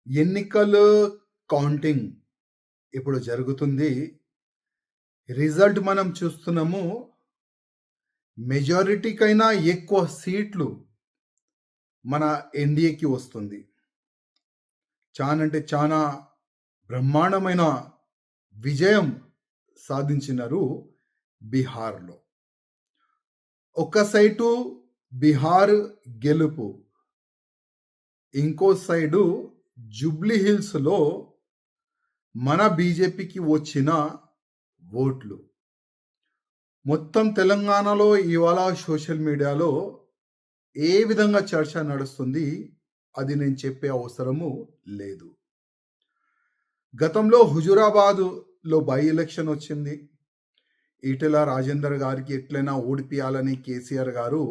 ఎన్నికలు కౌంటింగ్ ఇప్పుడు జరుగుతుంది. రిజల్ట్ మనం చూస్తున్నాము. మెజారిటీకైనా ఎక్కువ సీట్లు మన ఎన్డీఏకి వస్తుంది. చాలా బ్రహ్మాండమైన విజయం సాధించినారు బీహార్‌లో. ఒక సైటు బీహార్ గెలుపు. ఇంకో సైడు జూబ్లీ హిల్స్‌లో మన బీజేపీకి వచ్చిన ఓట్లు. మొత్తం తెలంగాణలో ఇవాళ సోషల్ మీడియాలో ఏ విధంగా చర్చ నడుస్తుంది అది నేను చెప్పే అవసరము లేదు. గతంలో హుజూరాబాద్‌లో బై ఎలక్షన్ వచ్చింది. ఈటెల రాజేందర్ గారికి ఎట్లైనా ఓడిపియాలని కేసీఆర్ గారు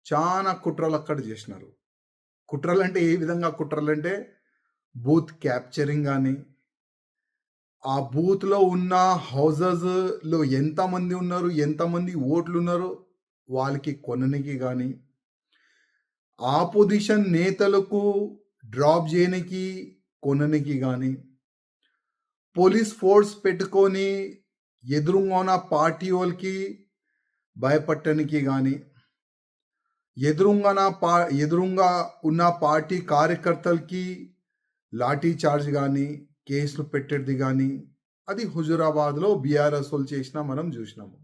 చాలా కుట్రలు అక్కడ చేసినారు. కుట్రలంటే ఏ విధంగా కుట్రలంటే బూత్ క్యాప్చరింగ్ కానీ, ఆ బూత్‌లో ఉన్న హౌజెస్‌లో ఎంతమంది ఉన్నారు, ఎంతమంది ఓట్లు ఉన్నారు వాళ్ళకి కొననికి కానీ, ఆపోజిషన్ నేతలకు డ్రాప్ చేయనికి కొననికి కానీ, పోలీస్ ఫోర్స్ పెట్టుకొని ఎదురుంగా ఉన్న పార్టీ వాళ్ళకి భయపట్టడానికి కానీ, ఎదురుంగా ఉన్న పార్టీ కార్యకర్తలకి లాఠీ చార్జ్ కానీ, కేసులు పెట్టేది కానీ, అది హుజూరాబాద్‌లో బీఆర్ఎస్ వాళ్ళు చేసినా మనం చూసినాము.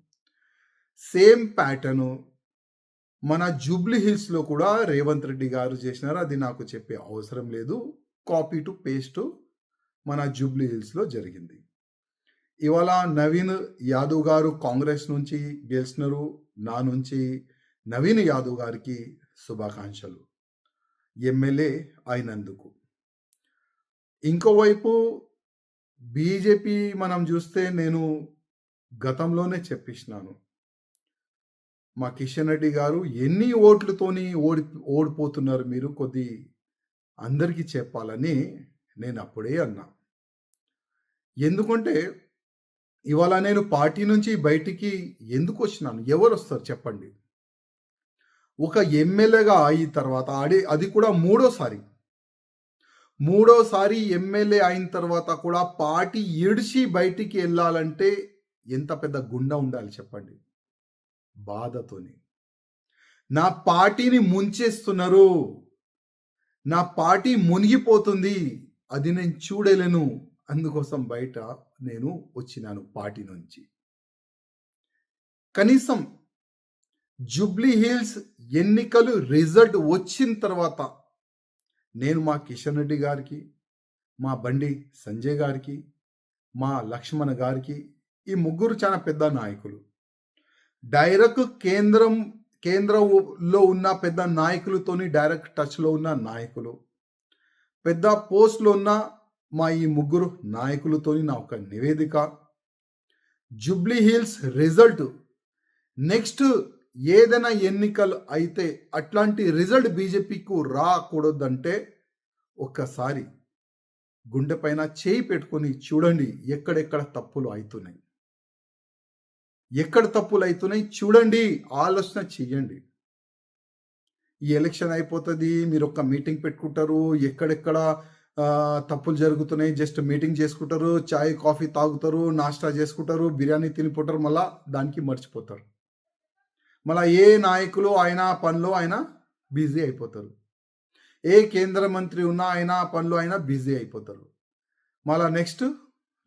సేమ్ ప్యాటర్న్ మన జూబ్లీ హిల్స్‌లో కూడా రేవంత్ రెడ్డి గారు చేసినారు. అది నాకు చెప్పే అవసరం లేదు. కాపీ టు పేస్ట్ మన జూబ్లీ హిల్స్‌లో జరిగింది. ఇవాళ నవీన్ యాదవ్ గారు కాంగ్రెస్ నుంచి గెలిచినారు. నా నుంచి నవీన్ యాదవ్ గారికి శుభాకాంక్షలు ఎమ్మెల్యే అయినందుకు. ఇంకోవైపు బీజేపీ మనం చూస్తే నేను గతంలోనే చెప్పినాను. మా కిషన్ రెడ్డి గారు ఎన్ని ఓట్లతోని ఓడిపోతున్నారు మీరు అందరికీ చెప్పాలని నేను అప్పుడే అన్నా. ఎందుకంటే ఇవాళ నేను పార్టీ నుంచి బయటికి ఎందుకు వచ్చినాను? ఎవరు వస్తారు చెప్పండి? ఒక ఎమ్మెల్యేగా అయిన తర్వాత అది కూడా మూడోసారి ఎమ్మెల్యే అయిన తర్వాత కూడా పార్టీ ఇడిచి బయటికి వెళ్ళాలంటే ఎంత పెద్ద గుండె ఉండాలి చెప్పండి? బాధతోని. నా పార్టీని ముంచేస్తున్నారు, నా పార్టీ మునిగిపోతుంది, అది నేను చూడలేను, అందుకోసం బయట నేను వచ్చినాను పార్టీ నుంచి. కనీసం జూబ్లీ హిల్స్ ఎన్నికలు రిజల్ట్ వచ్చిన తర్వాత నేను మా కిషన్ రెడ్డి గారికి, మా బండి సంజయ్ గారికి, మా లక్ష్మణ్ గారికి, ఈ ముగ్గురు చాలా పెద్ద నాయకులు, డైరెక్ట్ కేంద్రంలో ఉన్న పెద్ద నాయకులతోని డైరెక్ట్ టచ్లో ఉన్న నాయకులు, పెద్ద పోస్ట్లో ఉన్న మా ఈ ముగ్గురు నాయకులతోని నా ఒక నివేదిక. జూబ్లీ హిల్స్ రిజల్ట్ నెక్స్ట్ ఏదైనా ఎన్నికలు అయితే అట్లాంటి రిజల్ట్ బీజేపీకు రాకూడదంటే ఒక్కసారి గుండె పైన చేయి పెట్టుకొని చూడండి ఎక్కడెక్కడ తప్పులు అవుతున్నాయి. ఎక్కడ తప్పులు అవుతున్నాయి చూడండి, ఆలోచన చెయ్యండి. ఈ ఎలక్షన్ అయిపోతుంది, మీరు ఒక మీటింగ్ పెట్టుకుంటారు, ఎక్కడెక్కడ తప్పులు జరుగుతున్నాయి జస్ట్ మీటింగ్ చేసుకుంటారు, చాయ్ కాఫీ తాగుతారు, నాష్టా చేసుకుంటారు, బిర్యానీ తినిపోతారు, మళ్ళా దానికి మర్చిపోతారు. మళ్ళీ ఏ నాయకులు ఆయన పనిలో ఆయన బిజీ అయిపోతారు, ఏ కేంద్ర మంత్రి ఉన్నా ఆయన పనిలో ఆయన బిజీ అయిపోతారు. మళ్ళీ నెక్స్ట్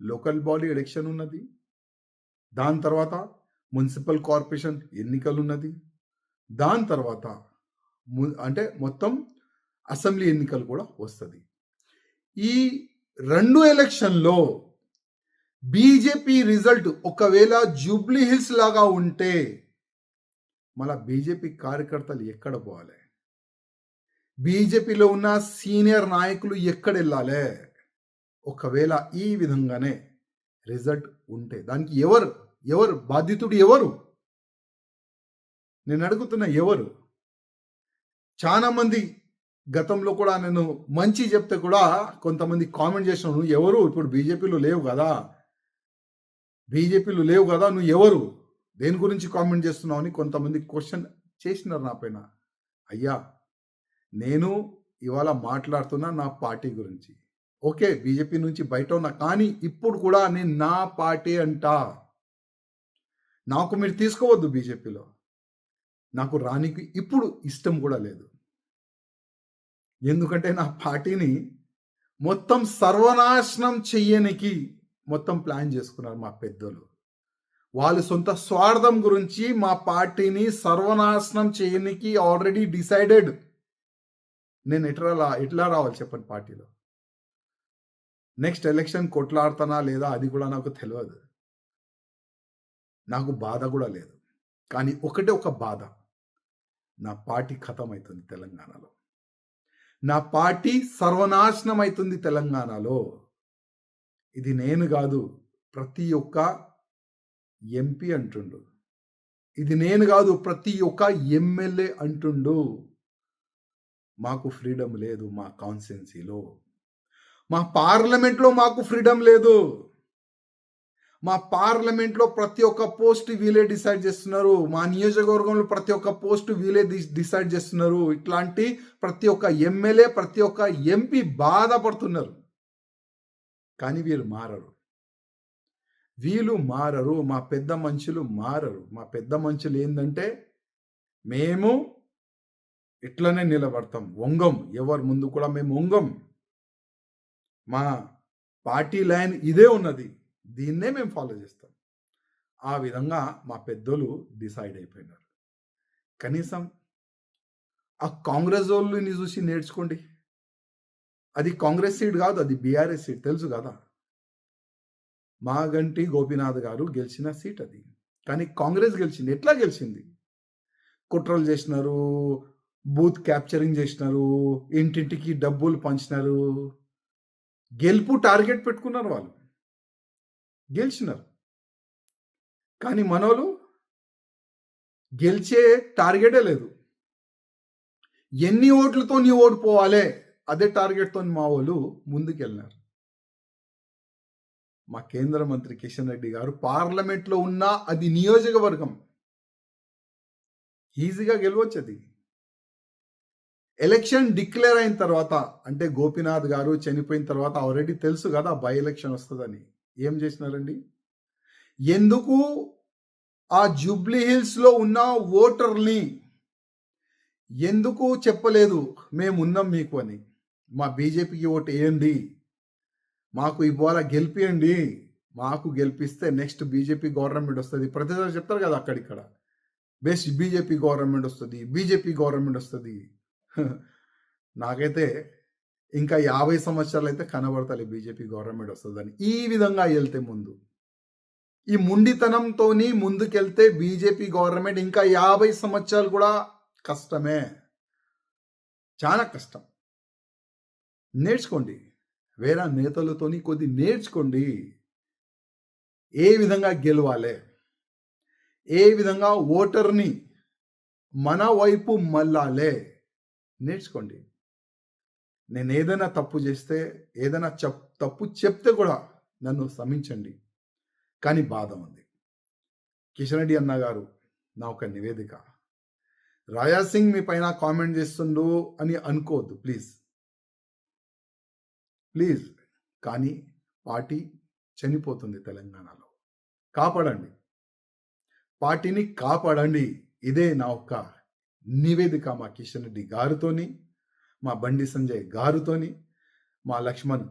లోకల్ బాడీ ఎలక్షన్ ఉన్నది, దాని తర్వాత మున్సిపల్ కార్పొరేషన్ ఎన్నికలు ఉన్నది, దాని తర్వాత అంటే మొత్తం అసెంబ్లీ ఎన్నికలు కూడా వస్తుంది. ఈ 2 ఎలక్షన్లో బీజేపీ రిజల్ట్ ఒకవేళ జూబ్లీ హిల్స్ లాగా ఉంటే మళ్ళా బీజేపీ కార్యకర్తలు ఎక్కడ పోవాలి? బీజేపీలో ఉన్న సీనియర్ నాయకులు ఎక్కడ వెళ్ళాలి? ఒకవేళ ఈ విధంగానే రిజల్ట్ ఉంటే దానికి ఎవరు బాధితుడు? ఎవరు? నేను అడుగుతున్నా ఎవరు? చాలా మంది గతంలో కూడా నేను మంచి చెప్తే కూడా కొంతమంది కామెంట్ చేసినావు, నువ్వు ఎవరు? ఇప్పుడు బీజేపీలో లేవు కదా, నువ్వు ఎవరు, దేని గురించి కామెంట్ చేస్తున్నావు అని కొంతమంది క్వశ్చన్ చేసినారు నా పైన. అయ్యా, నేను ఇవాళ మాట్లాడుతున్నా నా పార్టీ గురించి. ఓకే. బీజేపీ నుంచి బయట ఉన్నా. కానీ ఇప్పుడు కూడా నేను నా పార్టీ అంటా. నాకు మీరు తీసుకోవద్దు బీజేపీలో. నాకు రానికి ఇప్పుడు ఇష్టం కూడా లేదు. ఎందుకంటే నా పార్టీని మొత్తం సర్వనాశనం చెయ్యనికి మొత్తం ప్లాన్ చేసుకున్నారు మా పెద్దోళ్ళు. వాళ్ళ సొంత స్వార్థం గురించి మా పార్టీని సర్వనాశనం చేయనికి ఆల్రెడీ డిసైడెడ్. నేను ఎట్లా రావాలి చెప్పండి పార్టీలో. నెక్స్ట్ ఎలక్షన్ కొట్లాడుతానా లేదా అది కూడా నాకు తెలియదు. నాకు బాధ కూడా లేదు. కానీ ఒకటే ఒక బాధ. నా పార్టీ ఖతం అవుతుంది తెలంగాణలో. నా పార్టీ సర్వనాశనం అవుతుంది తెలంగాణలో. ఇది నేను కాదు, ప్రతి ఒక్క ఎంపీ అంటుండు. ఇది నేను కాదు, ప్రతి ఒక్క ఎమ్మెల్యే అంటుండు. మాకు ఫ్రీడమ్ లేదు మా కాన్స్టిట్యున్సీలో. మా పార్లమెంట్లో మాకు ఫ్రీడమ్ లేదు. మా పార్లమెంట్లో ప్రతి ఒక్క పోస్ట్ వీలే డిసైడ్ చేస్తున్నారు. మా నియోజకవర్గంలో ప్రతి ఒక్క పోస్ట్ వీలే డిసైడ్ చేస్తున్నారు. ఇట్లాంటి ప్రతి ఒక్క ఎమ్మెల్యే, ప్రతి ఒక్క ఎంపీ బాధపడుతున్నారు. కానీ వీళ్ళు మారరు. మా పెద్ద మనుషులు మారరు. మా పెద్ద మనుషులు ఏంటంటే మేము ఇట్లనే నిలబడతాం, వంగం. ఎవరి ముందు కూడా మేము వంగం. మా పార్టీ లైన్ ఇదే ఉన్నది, దీన్నే మేము ఫాలో చేస్తాం. ఆ విధంగా మా పెద్దోళ్ళు డిసైడ్ అయిపోయినారు. కనీసం ఆ కాంగ్రెస్ వాళ్ళని చూసి నేర్చుకోండి. అది కాంగ్రెస్ సీట్ కాదు, అది బీఆర్ఎస్ సీట్, తెలుసు కదా. మాగంటి గోపీనాథ్ గారు గెలిచిన సీట్ అది. కానీ కాంగ్రెస్ గెలిచింది. ఎట్లా గెలిచింది? కుట్రలు చేసినారు, బూత్ క్యాప్చరింగ్ చేసినారు, ఇంటింటికి డబ్బులు పంచినారు. గెలుపు టార్గెట్ పెట్టుకున్నారు, వాళ్ళు గెలిచినారు. కానీ మనోళ్ళు గెలిచే టార్గెటే లేదు. ఎన్ని ఓట్లతో నీ ఓడిపోవాలి అదే టార్గెట్తో మా వాళ్ళు ముందుకెళ్ళినారు. మా కేంద్ర మంత్రి కిషన్ రెడ్డి గారు పార్లమెంట్లో ఉన్న అది నియోజకవర్గం ఈజీగా గెలవచ్చు. అది ఎలక్షన్ డిక్లేర్ అయిన తర్వాత, అంటే గోపీనాథ్ గారు చనిపోయిన తర్వాత ఆల్రెడీ తెలుసు కదా బై ఎలక్షన్ వస్తుందని. ఏం చేసినారండి? ఎందుకు ఆ జూబ్లీ హిల్స్ లో ఉన్న ఓటర్ని ఎందుకు చెప్పలేదు మేము ఉన్నాం మీకు అని? మా బీజేపీకి ఓటు వేయండి, మాకు ఇవాళ గెలిపియండి, మాకు గెలిపిస్తే నెక్స్ట్ బీజేపీ గవర్నమెంట్ వస్తుంది. ప్రతిసారి చెప్తారు కదా అక్కడిక్కడ, బెస్ట్ బీజేపీ గవర్నమెంట్ వస్తుంది, బీజేపీ గవర్నమెంట్ వస్తుంది. నాకైతే ఇంకా 50 సంవత్సరాలు అయితే కనబడతాయి బీజేపీ గవర్నమెంట్ వస్తుందని. ఈ విధంగా వెళ్తే ముందు, ఈ ముండితనంతో ముందుకెళ్తే బీజేపీ గవర్నమెంట్ ఇంకా 50 సంవత్సరాలు కూడా కష్టమే, చాలా కష్టం. నేర్చుకోండి, వేరే నేతలతోని కొద్ది నేర్చుకోండి. ఏ విధంగా గెలవాలి, ఏ విధంగా ఓటర్ని మన వైపు మళ్ళాలే నేర్చుకోండి. నేను ఏదైనా తప్పు చేస్తే, ఏదైనా తప్పు చెప్తే కూడా నన్ను క్షమించండి. కానీ బాధ ఉంది. కిషన్ రెడ్డి అన్న గారు, నా ఒక నివేదిక, రాజా సింగ్ మీ పైన కామెంట్ చేస్తుండు అని అనుకోవద్దు ప్లీజ్. కానీ పార్టీ చనిపోతుంది తెలంగాణలో. కాపాడండి, పార్టీని కాపాడండి. ఇదే నా ఒక్క నివేదిక మా కిషన్ రెడ్డి గారితోని, మా బండి సంజయ్ గారితోని, మా లక్ష్మణ్